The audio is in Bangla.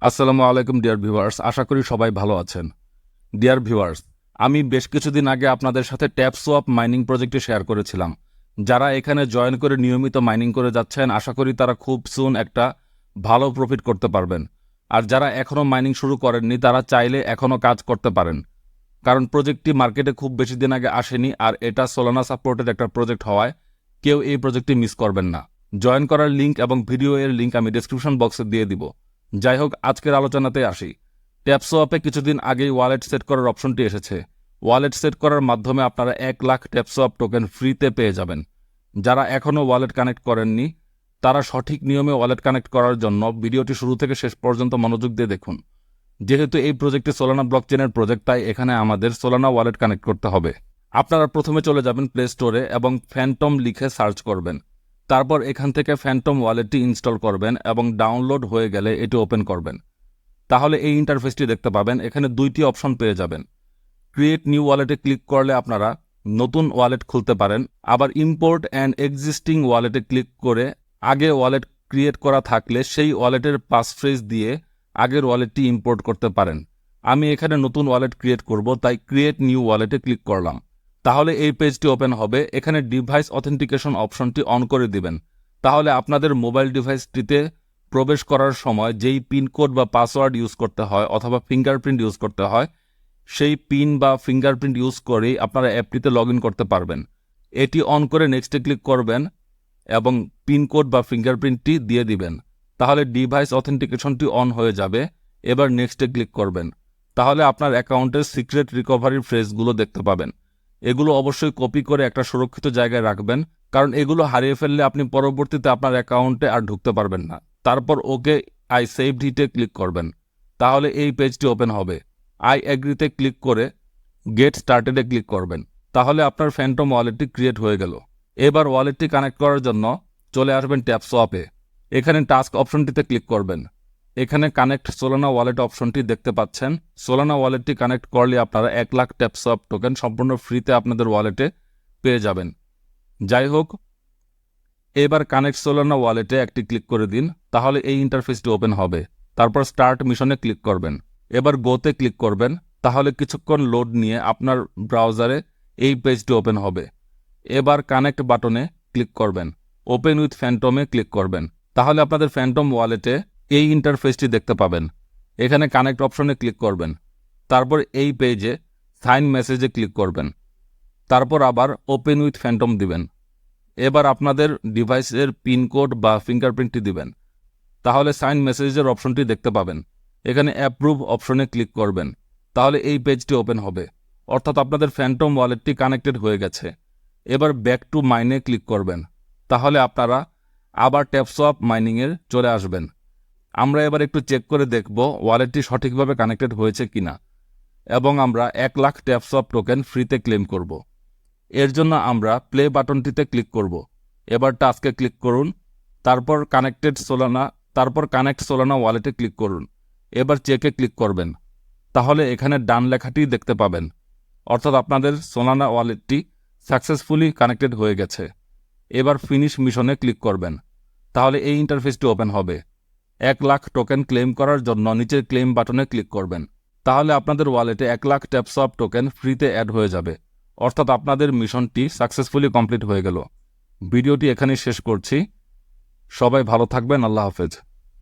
আসসালামু আলাইকুম ডিয়ার ভিউয়ার্স, আশা করি সবাই ভালো আছেন। ডিয়ার ভিউয়ার্স, আমি বেশ কিছুদিন আগে আপনাদের সাথে ট্যাপসোয়াপ মাইনিং প্রজেক্টে শেয়ার করেছিলাম। যারা এখানে জয়েন করে নিয়মিত মাইনিং করে যাচ্ছেন, আশা করি তারা খুব সুন একটা ভালো প্রফিট করতে পারবেন। আর যারা এখনও মাইনিং শুরু করেননি, তারা চাইলে এখনও কাজ করতে পারেন, কারণ প্রজেক্টটি মার্কেটে খুব বেশি দিন আগে আসেনি, আর এটা সোলানা সাপোর্টেড একটা প্রজেক্ট হওয়ায় কেউ এই প্রজেক্টটি মিস করবেন না। জয়েন করার লিঙ্ক এবং ভিডিও এর লিঙ্ক আমি ডেসক্রিপশন বক্সে দিয়ে দিব। যাই হোক, আজকের আলোচনাতে আসি। ট্যাপসোয়াপে কিছুদিন আগেই ওয়ালেট সেট করার অপশনটি এসেছে। ওয়ালেট সেট করার মাধ্যমে আপনারা 1 লাখ ট্যাপসোয়াপ টোকেন ফ্রিতে পেয়ে যাবেন। যারা এখনও ওয়ালেট কানেক্ট করেননি, তারা সঠিক নিয়মে ওয়ালেট কানেক্ট করার জন্য ভিডিওটি শুরু থেকে শেষ পর্যন্ত মনোযোগ দিয়ে দেখুন। যেহেতু এই প্রজেক্টটি সোলানা ব্লকচেনের প্রজেক্ট, তাই এখানে আমাদের সোলানা ওয়ালেট কানেক্ট করতে হবে। আপনারা প্রথমে চলে যাবেন প্লে স্টোরে এবং ফ্যান্টম লিখে সার্চ করবেন। তারপর এখান থেকে ফ্যান্টম ওয়ালেটটি ইনস্টল করবেন এবং ডাউনলোড হয়ে গেলে এটি ওপেন করবেন। তাহলে এই ইন্টারফেসটি দেখতে পাবেন। এখানে দুইটি অপশন পেয়ে যাবেন। ক্রিয়েট নিউ ওয়ালেটে ক্লিক করলে আপনারা নতুন ওয়ালেট খুলতে পারেন। আবার ইম্পোর্ট অ্যান্ড এক্সিস্টিং ওয়ালেটে ক্লিক করে আগে ওয়ালেট ক্রিয়েট করা থাকলে সেই ওয়ালেটের পাসফ্রেজ দিয়ে আগের ওয়ালেটটি ইম্পোর্ট করতে পারেন। আমি এখানে নতুন ওয়ালেট ক্রিয়েট করব, তাই ক্রিয়েট নিউ ওয়ালেটে ক্লিক করলাম। তাহলে এই পেজটি ওপেন হবে। এখানে ডিভাইস অথেন্টিকেশন অপশনটি অন করে দিবেন। তাহলে আপনাদের মোবাইল ডিভাইসটিতে প্রবেশ করার সময় যেই পিনকোড বা পাসওয়ার্ড ইউজ করতে হয় অথবা ফিঙ্গারপ্রিন্ট ইউজ করতে হয়, সেই পিন বা ফিঙ্গারপ্রিন্ট ইউজ করেই আপনারা অ্যাপটিতে লগ ইন করতে পারবেন। এটি অন করে নেক্সটে ক্লিক করবেন এবং পিনকোড বা ফিঙ্গারপ্রিন্টটি দিয়ে দিবেন। তাহলে ডিভাইস অথেন্টিকেশনটি অন হয়ে যাবে। এবার নেক্সটে ক্লিক করবেন। তাহলে আপনার অ্যাকাউন্টের সিক্রেট রিকভারির ফ্রেজগুলো দেখতে পাবেন। এগুলো অবশ্যই কপি করে একটা সুরক্ষিত জায়গায় রাখবেন, কারণ এগুলো হারিয়ে ফেললে আপনি পরবর্তীতে আপনার অ্যাকাউন্টে আর ঢুকতে পারবেন না। তারপর ওকে আই সেভড ইটে ক্লিক করবেন। তাহলে এই পেজটি ওপেন হবে। আই এগ্রিতে ক্লিক করে গেট স্টার্টেডে ক্লিক করবেন। তাহলে আপনার ফ্যান্টম ওয়ালেটটি ক্রিয়েট হয়ে গেল। এবার ওয়ালেটটি কানেক্ট করার জন্য চলে আসবেন ট্যাপসোয়াপে। এখানে টাস্ক অপশনটিতে ক্লিক করবেন। এখানে কানেক্ট সোলানা ওয়ালেট অপশনটি দেখতে পাচ্ছেন। সোলানা ওয়ালেটটি কানেক্ট করলে আপনারা 1 লাখ ট্যাপসোয়াপ টোকেন সম্পূর্ণ ফ্রিতে আপনাদের ওয়ালেটে পেয়ে যাবেন। যাই হোক, এবার কানেক্ট সোলানা ওয়ালেটে একটি ক্লিক করে দিন। তাহলে এই ইন্টারফেসটি ওপেন হবে। তারপর স্টার্ট মিশনে ক্লিক করবেন। এবার গোতে ক্লিক করবেন। তাহলে কিছুক্ষণ লোড নিয়ে আপনার ব্রাউজারে এই পেজটি ওপেন হবে। এবার কানেক্ট বাটনে ক্লিক করবেন। ওপেন উইথ ফ্যান্টমে ক্লিক করবেন। তাহলে আপনাদের ফ্যান্টম ওয়ালেটে এই ইন্টারফেসটি দেখতে পাবেন। এখানে কানেক্ট অপশনে ক্লিক করবেন। তারপর এই পেজে সাইন মেসেজে ক্লিক করবেন। তারপর আবার ওপেন উইথ ফ্যান্টম দিবেন। এবার আপনাদের ডিভাইসের পিনকোড বা ফিঙ্গারপ্রিন্টটি দিবেন। তাহলে সাইন মেসেজের অপশনটি দেখতে পাবেন। এখানে অ্যাপ্রুভ অপশনে ক্লিক করবেন। তাহলে এই পেজটি ওপেন হবে, অর্থাৎ আপনাদের ফ্যান্টম ওয়ালেটটি কানেক্টেড হয়ে গেছে। এবার ব্যাক টু মাইনে ক্লিক করবেন। তাহলে আপনারা আবার ট্যাপসোয়াপ মাইনিংয়ে চলে আসবেন। আমরা এবার একটু চেক করে দেখব ওয়ালেটটি সঠিকভাবে কানেক্টেড হয়েছে কিনা, এবং আমরা 1 লাখ ট্যাপসোয়াপ টোকেন ফ্রিতে ক্লেম করব। এর জন্য আমরা প্লে বাটনটিতে ক্লিক করব। এবার টাস্কে ক্লিক করুন। তারপর কানেক্ট সোলানা ওয়ালেটে ক্লিক করুন। এবার চেকে ক্লিক করবেন। তাহলে এখানে ডান লেখাটি দেখতে পাবেন, অর্থাৎ আপনাদের সোলানা ওয়ালেটটি সাকসেসফুলি কানেক্টেড হয়ে গেছে। এবার ফিনিশ মিশনে ক্লিক করবেন। তাহলে এই ইন্টারফেসটি ওপেন হবে। 1 লাখ টোকেন ক্লেম করার জন্য নিচের ক্লেম বাটনে ক্লিক করবেন। তাহলে আপনাদের ওয়ালেটে 1 লাখ ট্যাপসোয়াপ টোকেন ফ্রিতে অ্যাড হয়ে যাবে, অর্থাৎ আপনাদের মিশনটি সাকসেসফুলি কমপ্লিট হয়ে গেল। ভিডিওটি এখানেই শেষ করছি। সবাই ভালো থাকবেন। আল্লাহ হাফেজ।